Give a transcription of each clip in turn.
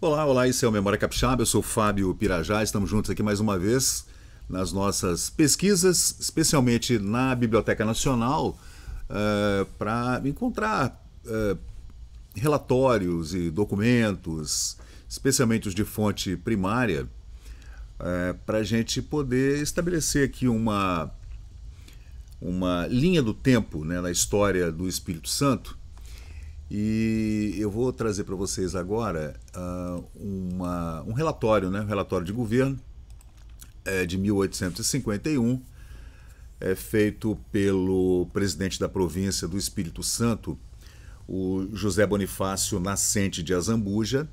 Olá, olá, esse é o Memória Capixaba, eu sou Fábio Pirajá, estamos juntos aqui mais uma vez nas nossas pesquisas, especialmente na Biblioteca Nacional, para encontrar relatórios e documentos, especialmente os de fonte primária, para a gente poder estabelecer aqui uma linha do tempo, né, na história do Espírito Santo. E eu vou trazer para vocês agora um relatório, né, um relatório de governo de 1851, feito pelo presidente da província do Espírito Santo, o José Bonifácio Nascente de Azambuja.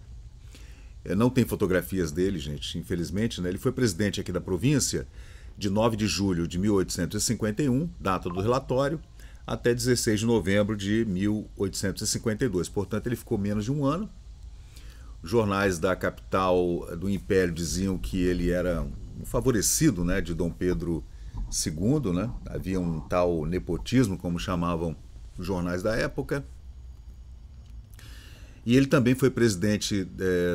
Não tem fotografias dele, gente, infelizmente, né? Ele foi presidente aqui da província de 9 de julho de 1851, data do relatório, até 16 de novembro de 1852. Portanto, ele ficou menos de um ano. Os jornais da capital do Império diziam que ele era um favorecido, né, de Dom Pedro II. Né? Havia um tal nepotismo, como chamavam os jornais da época. E ele também foi presidente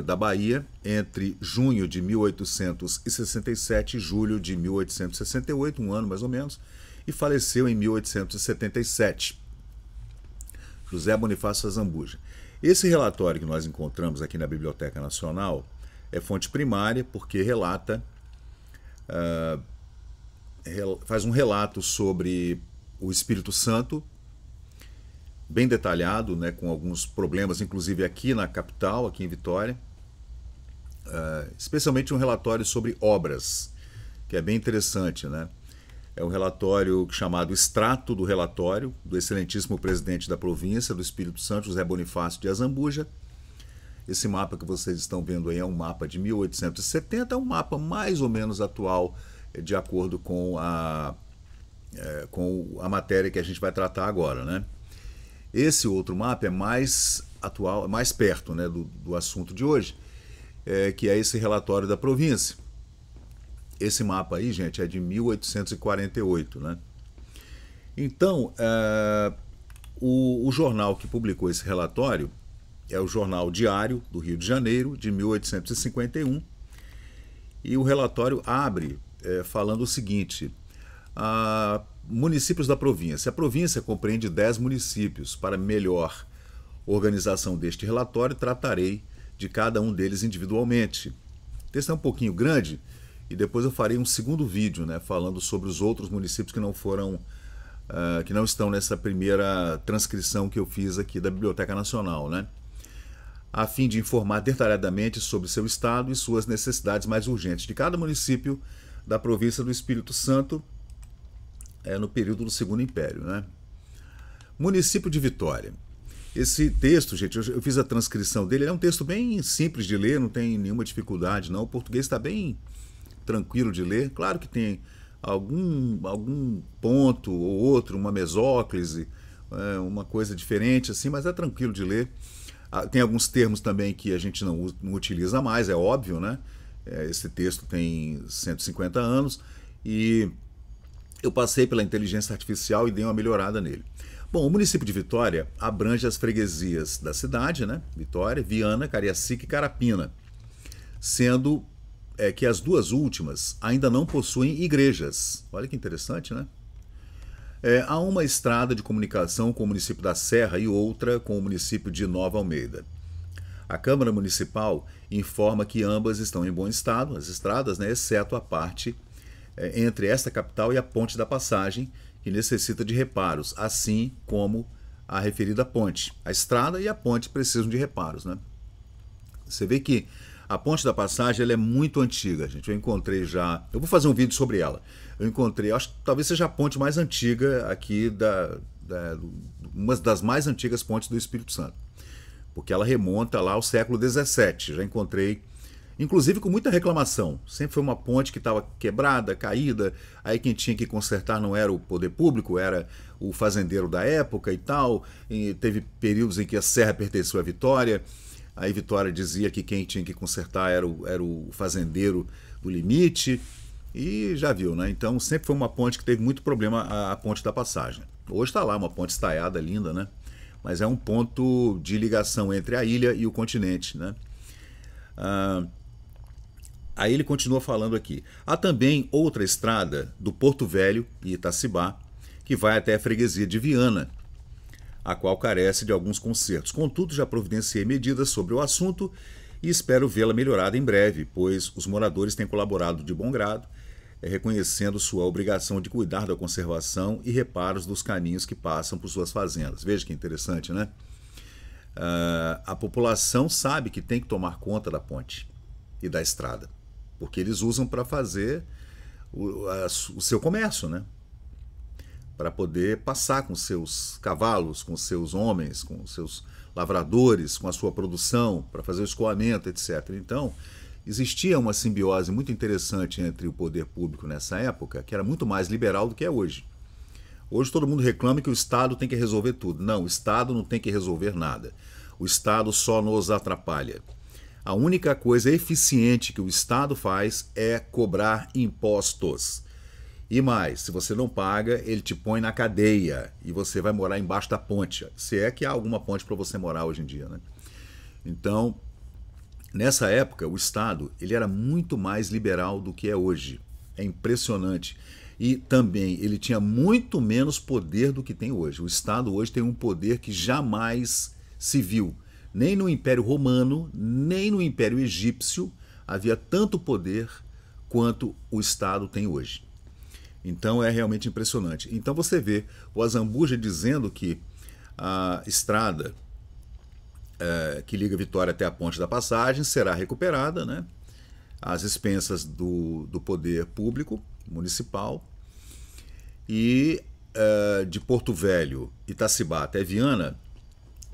da Bahia entre junho de 1867 e julho de 1868, um ano mais ou menos, e faleceu em 1877. José Bonifácio Azambuja. Esse relatório que nós encontramos aqui na Biblioteca Nacional é fonte primária porque faz um relato sobre o Espírito Santo, bem detalhado, né, com alguns problemas, inclusive aqui na capital, aqui em Vitória, especialmente um relatório sobre obras, que é bem interessante, né? É um relatório chamado Extrato do Relatório do excelentíssimo presidente da província do Espírito Santo, José Bonifácio de Azambuja. Esse mapa que vocês estão vendo aí é um mapa de 1870, é um mapa mais ou menos atual, de acordo com a matéria que a gente vai tratar agora, né? Esse outro mapa é mais atual, mais perto, né, do assunto de hoje, que é esse relatório da província. Esse mapa aí, gente, é de 1848, né? Então, o jornal que publicou esse relatório é o Jornal Diário do Rio de Janeiro, de 1851, e o relatório abre falando o seguinte: municípios da província. A província compreende 10 municípios. Para melhor organização deste relatório, tratarei de cada um deles individualmente. O texto é um pouquinho grande, e depois eu farei um segundo vídeo, né, falando sobre os outros municípios que que não estão nessa primeira transcrição que eu fiz aqui da Biblioteca Nacional, né, a fim de informar detalhadamente sobre seu estado e suas necessidades mais urgentes de cada município da província do Espírito Santo no período do Segundo Império, né. Município de Vitória. Esse texto, gente, eu fiz a transcrição dele, é um texto bem simples de ler, não tem nenhuma dificuldade, não. O português está bem tranquilo de ler. Claro que tem algum ponto ou outro, uma mesóclise, uma coisa diferente, assim, mas é tranquilo de ler. Tem alguns termos também que a gente não utiliza mais, é óbvio, né? Esse texto tem 150 anos e eu passei pela inteligência artificial e dei uma melhorada nele. Bom, o município de Vitória abrange as freguesias da cidade, né? Vitória, Viana, Cariacica e Carapina, sendo que as duas últimas ainda não possuem igrejas. Olha que interessante, né? Há uma estrada de comunicação com o município da Serra e outra com o município de Nova Almeida. A Câmara Municipal informa que ambas estão em bom estado, as estradas, né, exceto a parte entre esta capital e a Ponte da Passagem, que necessita de reparos, assim como a referida ponte. A estrada e a ponte precisam de reparos, né? Você vê que a Ponte da Passagem ela é muito antiga, gente. Eu encontrei já... Eu vou fazer um vídeo sobre ela. Eu encontrei, acho que talvez seja a ponte mais antiga aqui, uma das mais antigas pontes do Espírito Santo. Porque ela remonta lá ao século XVII. Já encontrei, inclusive com muita reclamação. Sempre foi uma ponte que estava quebrada, caída. Aí quem tinha que consertar não era o poder público, era o fazendeiro da época e tal. E teve períodos em que a serra pertenceu à Vitória. Aí Vitória dizia que quem tinha que consertar era o fazendeiro do limite, e já viu, né? Então sempre foi uma ponte que teve muito problema, a Ponte da Passagem. Hoje está lá, uma ponte estaiada, linda, né? Mas é um ponto de ligação entre a ilha e o continente, né? Ah, aí ele continua falando aqui. Há também outra estrada do Porto Velho e Itacibá, que vai até a freguesia de Viana, a qual carece de alguns consertos. Contudo, já providenciei medidas sobre o assunto e espero vê-la melhorada em breve, pois os moradores têm colaborado de bom grado, reconhecendo sua obrigação de cuidar da conservação e reparos dos caminhos que passam por suas fazendas. Veja que interessante, né? A população sabe que tem que tomar conta da ponte e da estrada, porque eles usam para fazer o seu comércio, né? Para poder passar com seus cavalos, com seus homens, com seus lavradores, com a sua produção, para fazer o escoamento, etc. Então, existia uma simbiose muito interessante entre o poder público nessa época, que era muito mais liberal do que é hoje. Hoje todo mundo reclama que o Estado tem que resolver tudo. Não, o Estado não tem que resolver nada. O Estado só nos atrapalha. A única coisa eficiente que o Estado faz é cobrar impostos. E mais, se você não paga, ele te põe na cadeia e você vai morar embaixo da ponte. Se é que há alguma ponte para você morar hoje em dia, né? Então, nessa época, o Estado ele era muito mais liberal do que é hoje. É impressionante. E também ele tinha muito menos poder do que tem hoje. O Estado hoje tem um poder que jamais se viu. Nem no Império Romano, nem no Império Egípcio havia tanto poder quanto o Estado tem hoje. Então é realmente impressionante. Então você vê o Azambuja dizendo que a estrada que liga Vitória até a Ponte da Passagem será recuperada, né? Às expensas do poder público municipal. E de Porto Velho, Itacibá até Viana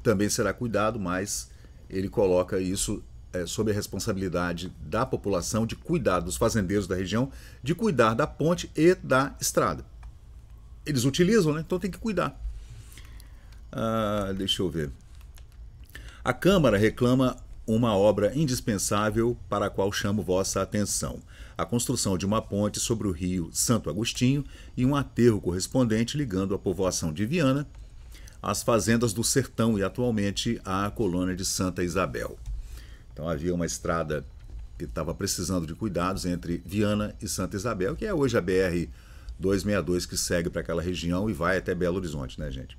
também será cuidado, mas ele coloca isso sob a responsabilidade da população de cuidar dos fazendeiros da região, de cuidar da ponte e da estrada. Eles utilizam, né? Então tem que cuidar. Deixa eu ver. A Câmara reclama uma obra indispensável para a qual chamo vossa atenção. A construção de uma ponte sobre o rio Santo Agostinho e um aterro correspondente ligando a povoação de Viana às fazendas do Sertão e atualmente à colônia de Santa Isabel. Então havia uma estrada que estava precisando de cuidados entre Viana e Santa Isabel, que é hoje a BR-262 que segue para aquela região e vai até Belo Horizonte, né, gente?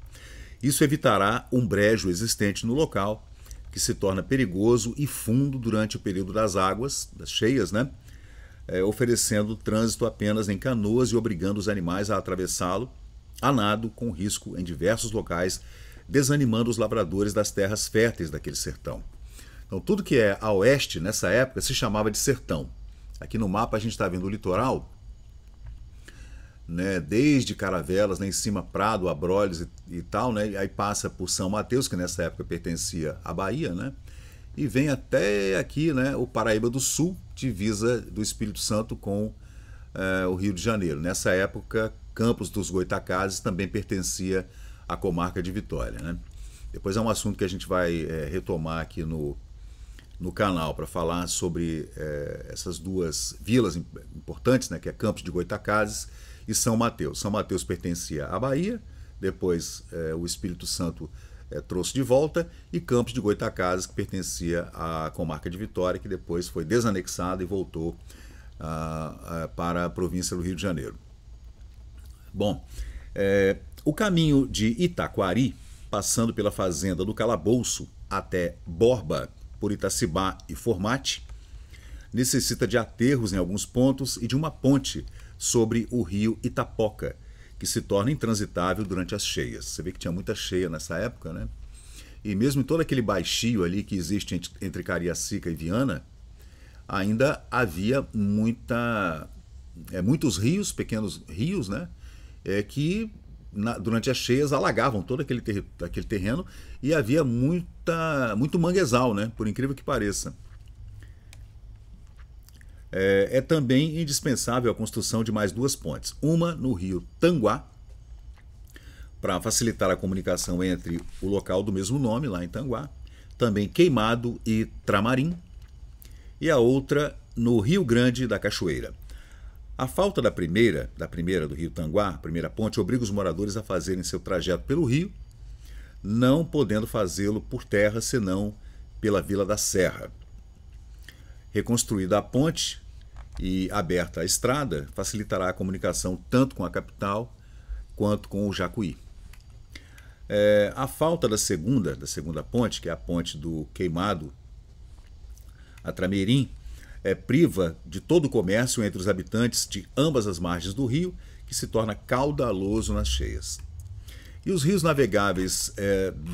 Isso evitará um brejo existente no local, que se torna perigoso e fundo durante o período das águas, das cheias, né? Oferecendo trânsito apenas em canoas e obrigando os animais a atravessá-lo a nado, com risco em diversos locais, desanimando os lavradores das terras férteis daquele sertão. Então, tudo que é a oeste, nessa época, se chamava de sertão. Aqui no mapa a gente está vendo o litoral, né, desde Caravelas, né, em cima Prado, Abrolhos e tal, né, aí passa por São Mateus, que nessa época pertencia à Bahia, né, e vem até aqui, né, o Paraíba do Sul, divisa do Espírito Santo com o Rio de Janeiro. Nessa época, Campos dos Goitacazes também pertencia à comarca de Vitória, né. Depois é um assunto que a gente vai retomar aqui no canal para falar sobre essas duas vilas importantes, né, que é Campos de Goitacazes e São Mateus. São Mateus pertencia à Bahia, depois o Espírito Santo trouxe de volta, e Campos de Goitacazes, que pertencia à comarca de Vitória, que depois foi desanexada e voltou para a província do Rio de Janeiro. Bom, o caminho de Itaquari, passando pela fazenda do Calabouço até Borba, por Itacibá e Formate, necessita de aterros em alguns pontos e de uma ponte sobre o rio Itapoca, que se torna intransitável durante as cheias. Você vê que tinha muita cheia nessa época, né? E mesmo em todo aquele baixio ali que existe entre Cariacica e Viana, ainda havia muitos rios, pequenos rios, né? Que durante as cheias alagavam todo aquele terreno e havia muito manguezal, né? Por incrível que pareça. É também indispensável a construção de mais duas pontes. Uma no rio Tanguá, para facilitar a comunicação entre o local do mesmo nome, lá em Tanguá, também Queimado e Tramarim, e a outra no Rio Grande da Cachoeira. A falta da primeira do rio Tanguá, a primeira ponte, obriga os moradores a fazerem seu trajeto pelo rio, não podendo fazê-lo por terra, senão pela Vila da Serra. Reconstruída a ponte e aberta a estrada, facilitará a comunicação tanto com a capital quanto com o Jacuí. A falta da segunda ponte, que é a ponte do Queimado a Tramirim, priva de todo o comércio entre os habitantes de ambas as margens do rio, que se torna caudaloso nas cheias. E os rios navegáveis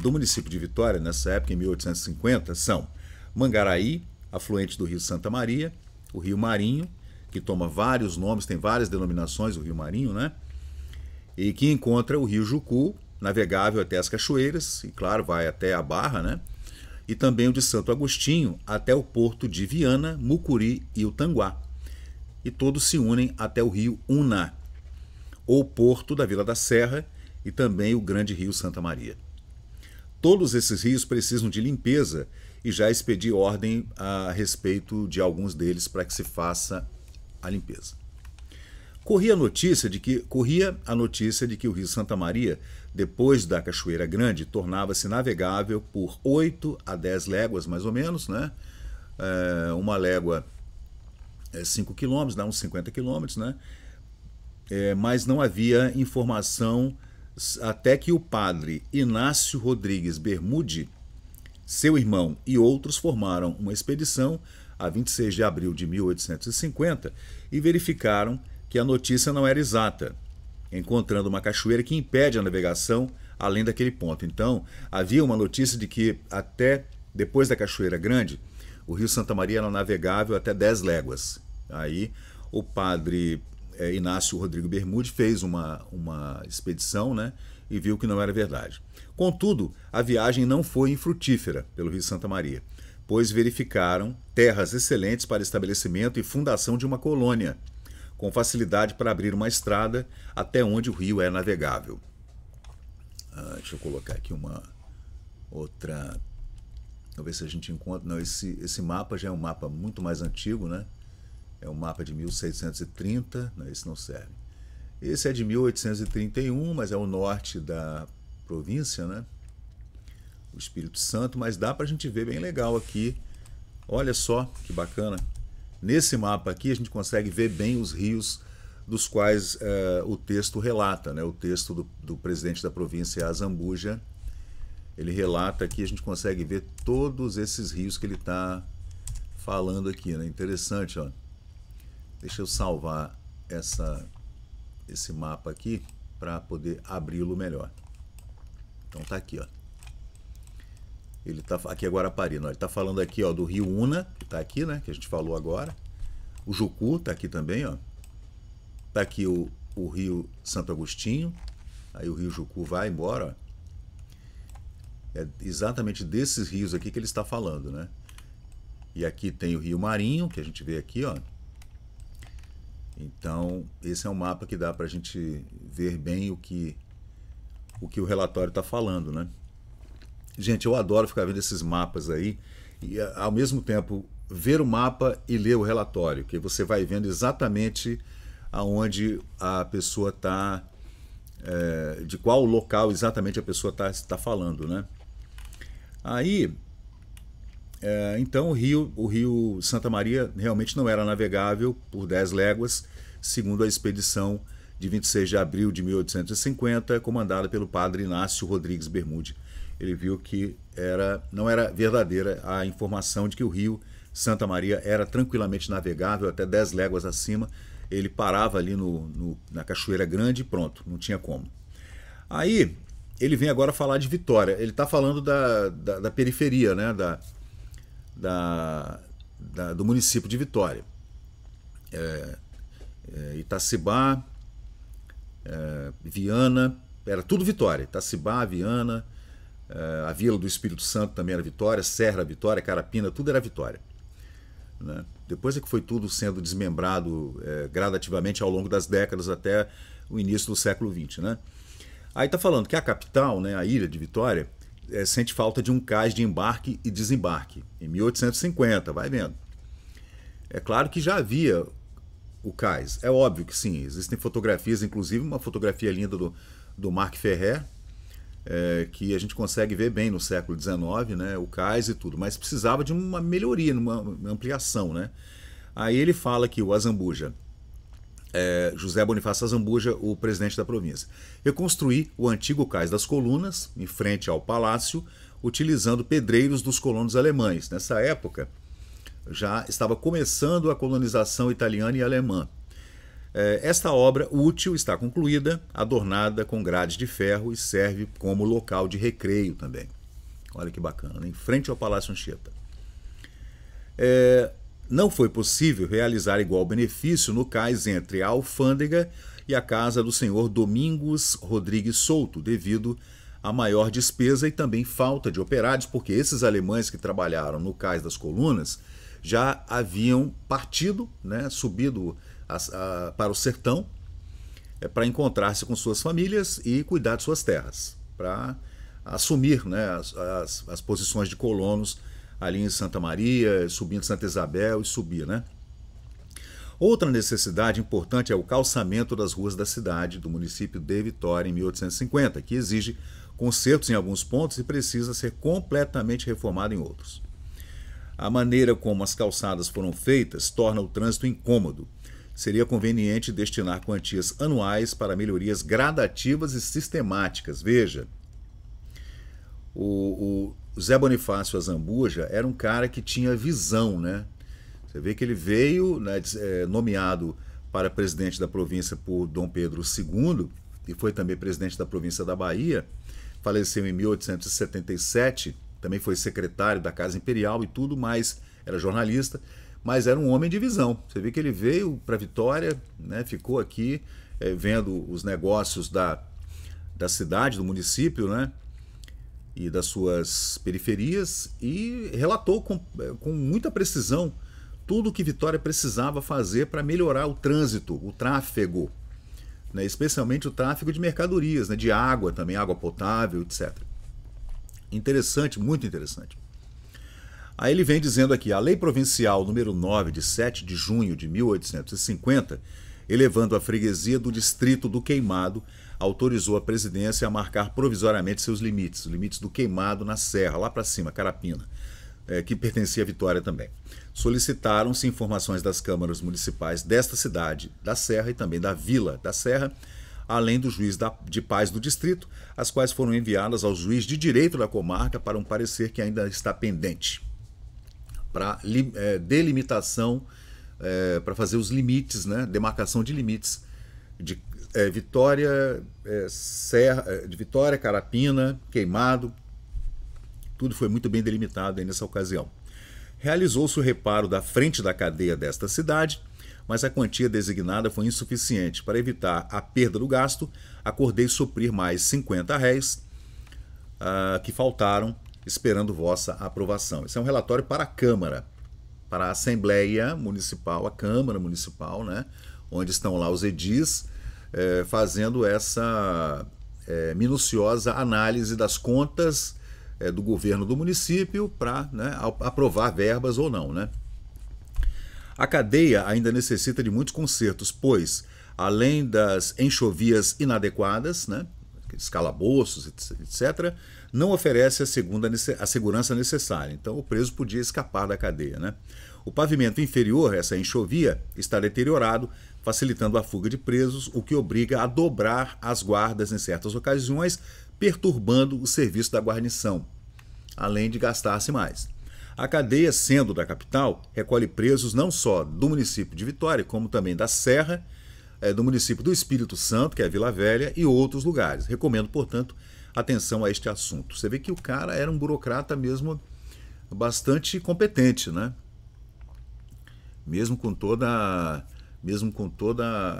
do município de Vitória, nessa época, em 1850, são Mangaraí, afluente do rio Santa Maria, o rio Marinho, que toma vários nomes, tem várias denominações, o rio Marinho, né? E que encontra o rio Jucu, navegável até as cachoeiras, e claro, vai até a Barra, né? E também o de Santo Agostinho até o porto de Viana, Mucuri e o Tanguá. E todos se unem até o rio Uná, ou porto da Vila da Serra, e também o grande rio Santa Maria. Todos esses rios precisam de limpeza e já expedi ordem a respeito de alguns deles para que se faça a limpeza. Corria a notícia de que o rio Santa Maria, depois da Cachoeira Grande, tornava-se navegável por 8 a 10 léguas, mais ou menos, né? Uma légua é 5 quilômetros, dá uns 50 quilômetros, né? Mas não havia informação até que o padre Inácio Rodrigues Bermude, seu irmão e outros formaram uma expedição a 26 de abril de 1850 e verificaram que a notícia não era exata, encontrando uma cachoeira que impede a navegação além daquele ponto. Então, havia uma notícia de que até depois da Cachoeira Grande, o rio Santa Maria era navegável até 10 léguas. Aí o padre Inácio Rodrigo Bermude fez uma expedição, né, e viu que não era verdade. Contudo, a viagem não foi infrutífera pelo rio Santa Maria, pois verificaram terras excelentes para estabelecimento e fundação de uma colônia, com facilidade para abrir uma estrada até onde o rio é navegável. Deixa eu colocar aqui uma outra. Vamos ver se a gente encontra. Não, esse mapa já é um mapa muito mais antigo, né? É um mapa de 1630. Não, esse não serve. Esse é de 1831, mas é o norte da província, né? O Espírito Santo, mas dá para a gente ver bem legal aqui. Olha só que bacana. Nesse mapa aqui a gente consegue ver bem os rios dos quais o texto relata, né? O texto do presidente da província, Azambuja, ele relata aqui, a gente consegue ver todos esses rios que ele está falando aqui, né? Interessante, ó. Deixa eu salvar esse mapa aqui para poder abri-lo melhor. Então tá aqui, ó. Ele tá aqui agora Guarapari, ele tá falando aqui, ó, do rio Una, que tá aqui, né, que a gente falou agora. O Jucu tá aqui também, ó. Tá aqui o rio Santo Agostinho. Aí o rio Jucu vai embora, ó. É exatamente desses rios aqui que ele está falando, né? E aqui tem o rio Marinho, que a gente vê aqui, ó. Então, esse é um mapa que dá pra gente ver bem o que o relatório está falando, né? Gente, eu adoro ficar vendo esses mapas aí e, ao mesmo tempo, ver o mapa e ler o relatório, que você vai vendo exatamente aonde a pessoa está, de qual local exatamente a pessoa está falando, né? Aí, então, o rio Santa Maria realmente não era navegável por 10 léguas, segundo a expedição de 26 de abril de 1850, comandada pelo padre Inácio Rodrigues Bermude. Ele viu que não era verdadeira a informação de que o rio Santa Maria era tranquilamente navegável até 10 léguas acima. Ele parava ali na Cachoeira Grande e pronto, não tinha como. Aí ele vem agora falar de Vitória. Ele está falando da periferia, né, do município de Vitória. Itacibá, Viana, era tudo Vitória. Itacibá, Viana, a Vila do Espírito Santo também era Vitória, Serra Vitória, Carapina, tudo era Vitória, né? Depois é que foi tudo sendo desmembrado gradativamente ao longo das décadas até o início do século XX, né? Aí está falando que a capital, né, a ilha de Vitória, sente falta de um cais de embarque e desembarque, em 1850, vai vendo. É claro que já havia o cais, é óbvio que sim, existem fotografias, inclusive uma fotografia linda do Marc Ferrer, que a gente consegue ver bem no século XIX, né, o cais e tudo, mas precisava de uma melhoria, uma ampliação, né? Aí ele fala que o Azambuja, José Bonifácio Azambuja, o presidente da província, reconstruir o antigo cais das Colunas, em frente ao palácio, utilizando pedreiros dos colonos alemães. Nessa época, já estava começando a colonização italiana e alemã. Esta obra útil está concluída, adornada com grades de ferro e serve como local de recreio também. Olha que bacana, né? Em frente ao Palácio Anchieta. Não foi possível realizar igual benefício no cais entre a alfândega e a casa do senhor Domingos Rodrigues Souto, devido a maior despesa e também falta de operários, porque esses alemães que trabalharam no cais das Colunas já haviam partido, né, subido para o sertão, para encontrar-se com suas famílias e cuidar de suas terras, para assumir, né, as posições de colonos ali em Santa Maria, subindo Santa Isabel e subir, né? Outra necessidade importante é o calçamento das ruas da cidade, do município de Vitória, em 1850, que exige consertos em alguns pontos e precisa ser completamente reformado em outros. A maneira como as calçadas foram feitas torna o trânsito incômodo. Seria conveniente destinar quantias anuais para melhorias gradativas e sistemáticas. Veja, o Zé Bonifácio Azambuja era um cara que tinha visão, né? Você vê que ele veio, né, nomeado para presidente da província por Dom Pedro II, e foi também presidente da província da Bahia, faleceu em 1877, também foi secretário da Casa Imperial e tudo, mas era jornalista, mas era um homem de visão. Você vê que ele veio para Vitória, né, ficou aqui vendo os negócios da cidade, do município, né, e das suas periferias, e relatou com muita precisão tudo o que Vitória precisava fazer para melhorar o trânsito, o tráfego, né, especialmente o tráfego de mercadorias, né, de água também, água potável, etc. Interessante, muito interessante. Aí ele vem dizendo aqui, a Lei Provincial número 9, de 7 de junho de 1850, elevando a freguesia do Distrito do Queimado, autorizou a presidência a marcar provisoriamente seus limites, os limites do Queimado na Serra, lá para cima, Carapina, que pertencia à Vitória também. Solicitaram-se informações das câmaras municipais desta cidade, da Serra e também da Vila da Serra, além do juiz de paz do distrito, as quais foram enviadas ao juiz de direito da comarca para um parecer que ainda está pendente, para delimitação, para fazer os limites, né, demarcação de limites de Vitória, Serra, de Vitória, Carapina, Queimado, tudo foi muito bem delimitado aí nessa ocasião. Realizou-se o reparo da frente da cadeia desta cidade, mas a quantia designada foi insuficiente. Para evitar a perda do gasto, acordei suprir mais 50 réis que faltaram, esperando vossa aprovação. Esse é um relatório para a Câmara, para a Assembleia Municipal, a Câmara Municipal, né, onde estão lá os edis, fazendo essa minuciosa análise das contas do governo do município para, né, aprovar verbas ou não, né? A cadeia ainda necessita de muitos consertos, pois, além das enxovias inadequadas, né, calabouços, etc., não oferece a segurança necessária. Então o preso podia escapar da cadeia, né? O pavimento inferior, essa enxovia, está deteriorado, facilitando a fuga de presos, o que obriga a dobrar as guardas em certas ocasiões, perturbando o serviço da guarnição, além de gastar-se mais. A cadeia, sendo da capital, recolhe presos não só do município de Vitória, como também da Serra, do município do Espírito Santo, que é a Vila Velha, e outros lugares. Recomendo, portanto, atenção a este assunto. Você vê que o cara era um burocrata mesmo bastante competente, né? Mesmo com toda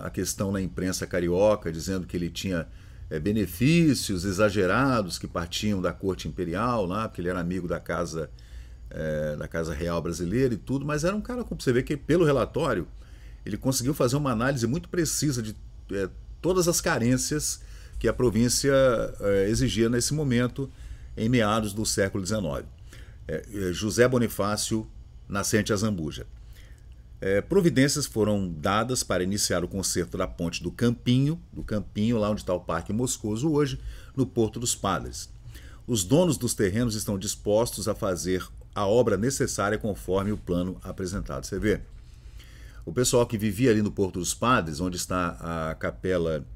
a questão na imprensa carioca, dizendo que ele tinha benefícios exagerados que partiam da corte imperial, lá, porque ele era amigo da casa real brasileira e tudo, mas era um cara, como você vê que pelo relatório, ele conseguiu fazer uma análise muito precisa de todas as carências que a província exigia nesse momento, em meados do século XIX. José Bonifácio Nascente Azambuja. Providências foram dadas para iniciar o conserto da ponte do Campinho, lá onde está o Parque Moscoso hoje, no Porto dos Padres. Os donos dos terrenos estão dispostos a fazer a obra necessária conforme o plano apresentado. Você vê, o pessoal que vivia ali no Porto dos Padres, onde está a capela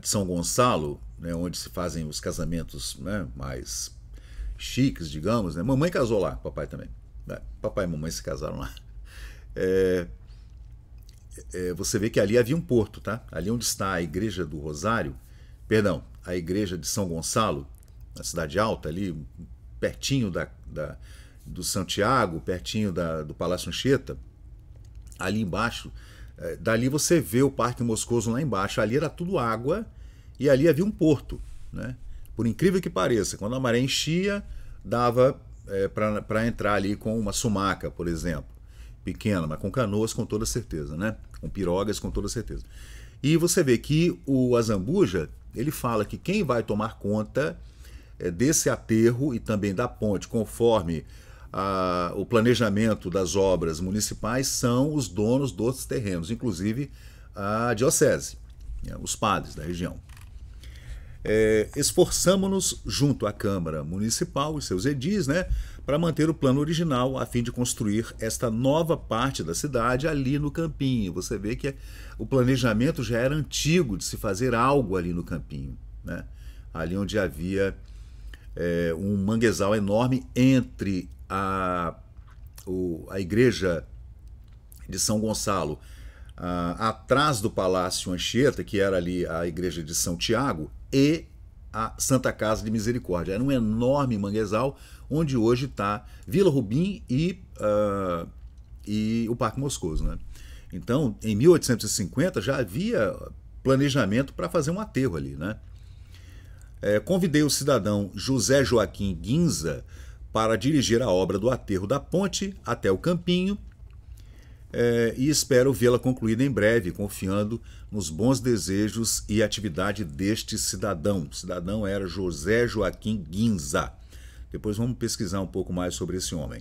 de São Gonçalo, né, onde se fazem os casamentos, né, mais chiques, digamos, né? Mamãe casou lá, papai também. Papai e mamãe se casaram lá. Você vê que ali havia um porto, tá? Ali onde está a igreja do Rosário, perdão, a igreja de São Gonçalo, na Cidade Alta, ali pertinho do Santiago, pertinho do Palácio Anchieta, ali embaixo, dali você vê o Parque Moscoso lá embaixo. Ali era tudo água e ali havia um porto, né? Por incrível que pareça, quando a maré enchia, dava para entrar ali com uma sumaca, por exemplo, pequena, mas com canoas com toda certeza, né? Com pirogas com toda certeza. E você vê que o Azambuja, ele fala que quem vai tomar conta desse aterro e também da ponte, conforme o planejamento das obras municipais, são os donos dos terrenos, inclusive a diocese, os padres da região. Esforçamo-nos junto à Câmara Municipal e seus edis, né, para manter o plano original a fim de construir esta nova parte da cidade ali no Campinho. Você vê que o planejamento já era antigo de se fazer algo ali no Campinho, né? Ali onde havia um manguezal enorme entre a igreja de São Gonçalo, atrás do Palácio Anchieta, que era ali a igreja de São Tiago, e a Santa Casa de Misericórdia. Era um enorme manguezal onde hoje está Vila Rubim e o Parque Moscoso, né? Então, em 1850 já havia planejamento para fazer um aterro ali, né? Convidei o cidadão José Joaquim Guinza para dirigir a obra do aterro da ponte até o Campinho, e espero vê-la concluída em breve, confiando nos bons desejos e atividade deste cidadão. O cidadão era José Joaquim Guinza. Depois vamos pesquisar um pouco mais sobre esse homem.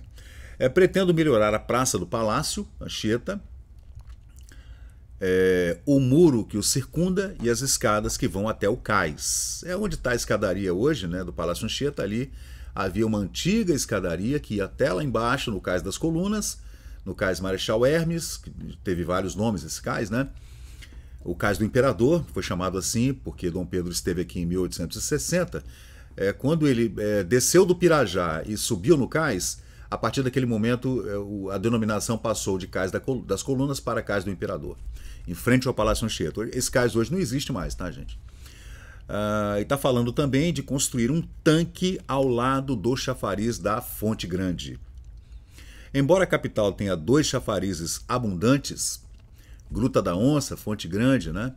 Pretendo melhorar a Praça do Palácio Anchieta, o muro que o circunda e as escadas que vão até o cais. Onde está a escadaria hoje, né, do Palácio Anchieta. Ali havia uma antiga escadaria que ia até lá embaixo, no Cais das Colunas, no Cais Marechal Hermes, que teve vários nomes esse cais, né? O Cais do Imperador, foi chamado assim porque Dom Pedro esteve aqui em 1860. Quando ele desceu do Pirajá e subiu no cais, a partir daquele momento a denominação passou de Cais das Colunas para Cais do Imperador, em frente ao Palácio Anchieta. Esse cais hoje não existe mais, tá, gente? E está falando também de construir um tanque ao lado do chafariz da Fonte Grande. Embora a capital tenha 2 chafarizes abundantes, Gruta da Onça, Fonte Grande, né,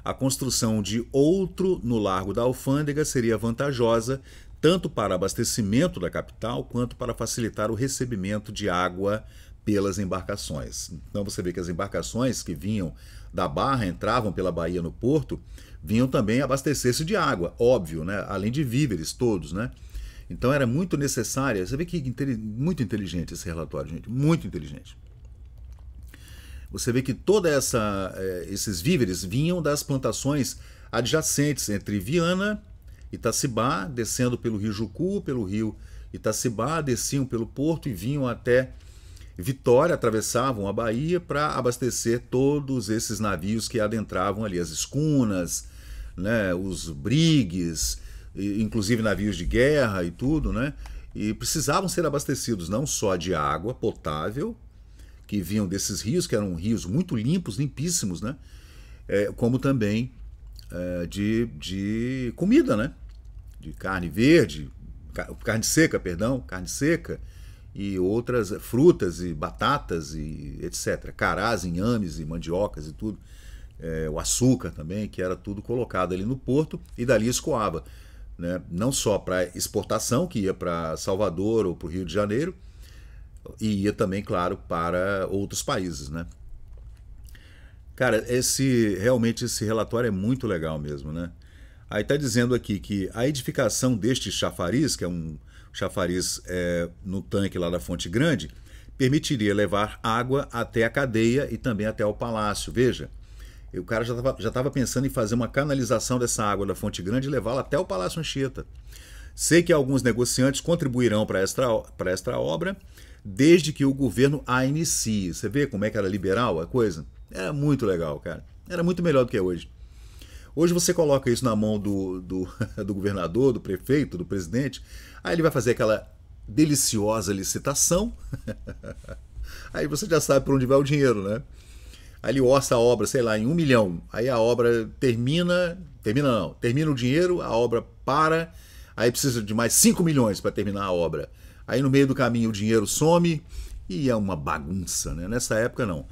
a construção de outro no Largo da Alfândega seria vantajosa tanto para abastecimento da capital quanto para facilitar o recebimento de água pelas embarcações. Então você vê que as embarcações que vinham da Barra, entravam pela Bahia no porto, vinham também abastecer-se de água, óbvio, né, além de víveres todos, né? Então era muito necessária. Você vê que muito inteligente esse relatório, gente, muito inteligente. Você vê que todos esses víveres vinham das plantações adjacentes entre Viana, Itacibá, descendo pelo rio Jucu, pelo rio Itacibá, desciam pelo porto e vinham até Vitória, atravessavam a Bahia para abastecer todos esses navios que adentravam ali, as escunas, né, os brigues, inclusive navios de guerra e tudo, né? E precisavam ser abastecidos não só de água potável, que vinham desses rios, que eram rios muito limpos, limpíssimos, né? Como também de comida, né? De carne verde, carne seca, e outras frutas e batatas e etc. Carás, inhames e mandiocas e tudo. O açúcar também, que era tudo colocado ali no porto e dali escoava, né? Não só para exportação, que ia para Salvador ou para o Rio de Janeiro, e ia também, claro, para outros países, né? Cara, realmente esse relatório é muito legal mesmo, né? Aí está dizendo aqui que a edificação deste chafariz, que é um chafariz no tanque lá da Fonte Grande, permitiria levar água até a cadeia e também até o palácio. Veja, o cara já estava pensando em fazer uma canalização dessa água da Fonte Grande e levá-la até o Palácio Anchieta. Sei que alguns negociantes contribuirão para esta obra, desde que o governo a inicie. Você vê como é que era liberal a coisa? Era muito legal, cara. Era muito melhor do que é hoje. Hoje você coloca isso na mão do governador, do prefeito, do presidente, aí ele vai fazer aquela deliciosa licitação, aí você já sabe para onde vai o dinheiro, né? Aí ele orça a obra, sei lá, em 1 milhão, aí a obra termina o dinheiro, a obra para, aí precisa de mais 5 milhões para terminar a obra. Aí no meio do caminho o dinheiro some e é uma bagunça, né? Nessa época não.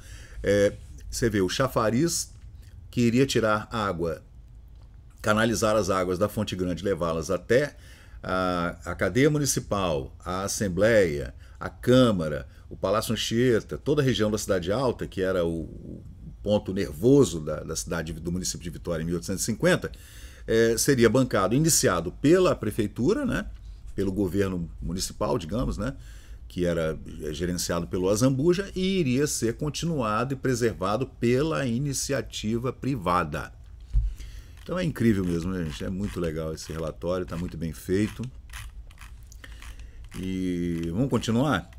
Você vê, o chafariz que iria tirar água, canalizar as águas da Fonte Grande, levá-las até a cadeia municipal, a Assembleia, a Câmara, o Palácio Anchieta, toda a região da Cidade Alta, que era o ponto nervoso da cidade do município de Vitória em 1850, seria bancado, iniciado pela prefeitura, né, pelo governo municipal, digamos, né, que era gerenciado pelo Azambuja, e iria ser continuado e preservado pela iniciativa privada. Então é incrível mesmo, né, gente? É muito legal esse relatório, está muito bem feito. E vamos continuar?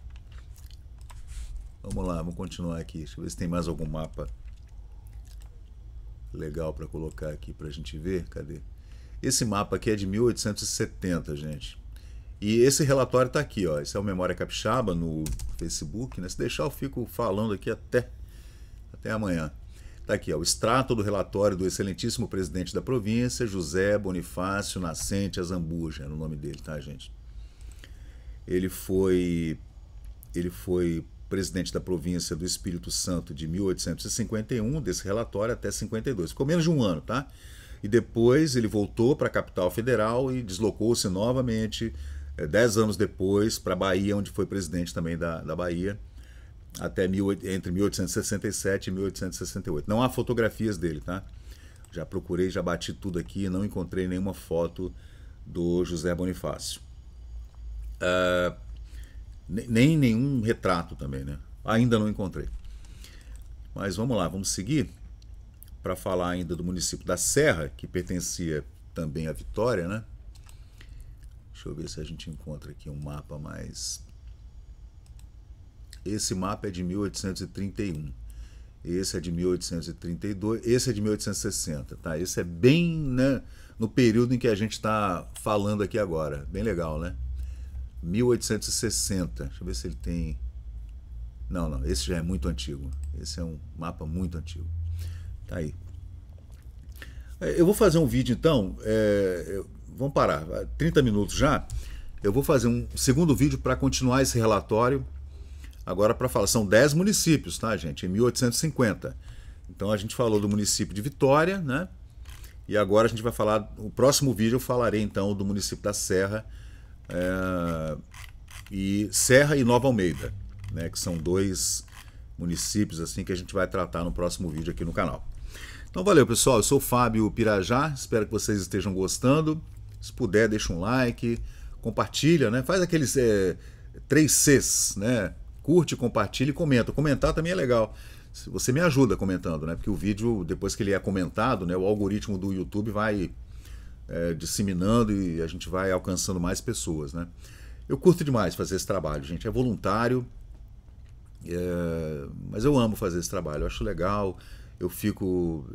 Vamos lá, vamos continuar aqui. Deixa eu ver se tem mais algum mapa legal para colocar aqui para a gente ver. Cadê? Esse mapa aqui é de 1870, gente. E esse relatório está aqui, ó. Esse é o Memória Capixaba no Facebook, né? Se deixar eu fico falando aqui até amanhã. Está aqui, ó, o extrato do relatório do excelentíssimo presidente da província, José Bonifácio Nascente Azambuja, é o nome dele, tá, gente? Ele foi presidente da província do Espírito Santo de 1851, desse relatório até 52. Ficou menos de um ano, tá? E depois ele voltou para a capital federal e deslocou-se novamente, 10 anos depois, para a Bahia, onde foi presidente também da Bahia, entre 1867 e 1868. Não há fotografias dele, tá? Já procurei, já bati tudo aqui, não encontrei nenhuma foto do José Bonifácio. Nem nenhum retrato também, né? Ainda não encontrei. Mas vamos lá, vamos seguir para falar ainda do município da Serra, que pertencia também à Vitória, né? Deixa eu ver se a gente encontra aqui um mapa mais... Esse mapa é de 1831, esse é de 1832, esse é de 1860, tá? Esse é bem, né, no período em que a gente está falando aqui agora, bem legal, né? 1860, deixa eu ver se ele tem... Não, esse já é muito antigo, esse é um mapa muito antigo, tá aí. Eu vou fazer um vídeo então, vamos parar, 30 minutos já, eu vou fazer um segundo vídeo para continuar esse relatório. Agora para falar, são 10 municípios, tá, gente? Em 1850. Então a gente falou do município de Vitória, né? E agora a gente vai falar, no próximo vídeo eu falarei então do município da Serra, Serra e Nova Almeida, né? Que são 2 municípios assim que a gente vai tratar no próximo vídeo aqui no canal. Então valeu, pessoal, eu sou o Fábio Pirajá, espero que vocês estejam gostando. Se puder, deixa um like, compartilha, né? Faz aqueles 3 Cs, né? Curte, compartilha e comenta. Comentar também é legal. Você me ajuda comentando, né? Porque o vídeo, depois que ele é comentado, né, o algoritmo do YouTube vai disseminando e a gente vai alcançando mais pessoas, né? Eu curto demais fazer esse trabalho, gente. É voluntário, mas eu amo fazer esse trabalho. Eu acho legal. Eu fico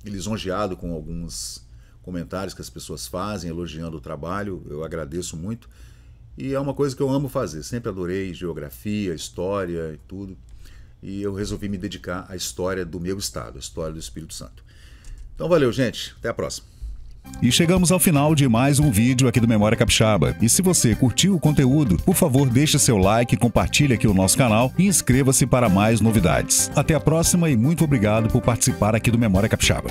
lisonjeado com alguns comentários que as pessoas fazem, elogiando o trabalho. Eu agradeço muito. E é uma coisa que eu amo fazer, sempre adorei geografia, história e tudo, e eu resolvi me dedicar à história do meu estado, a história do Espírito Santo. Então valeu, gente, até a próxima. E chegamos ao final de mais um vídeo aqui do Memória Capixaba. E se você curtiu o conteúdo, por favor deixe seu like, compartilhe aqui o nosso canal e inscreva-se para mais novidades. Até a próxima e muito obrigado por participar aqui do Memória Capixaba.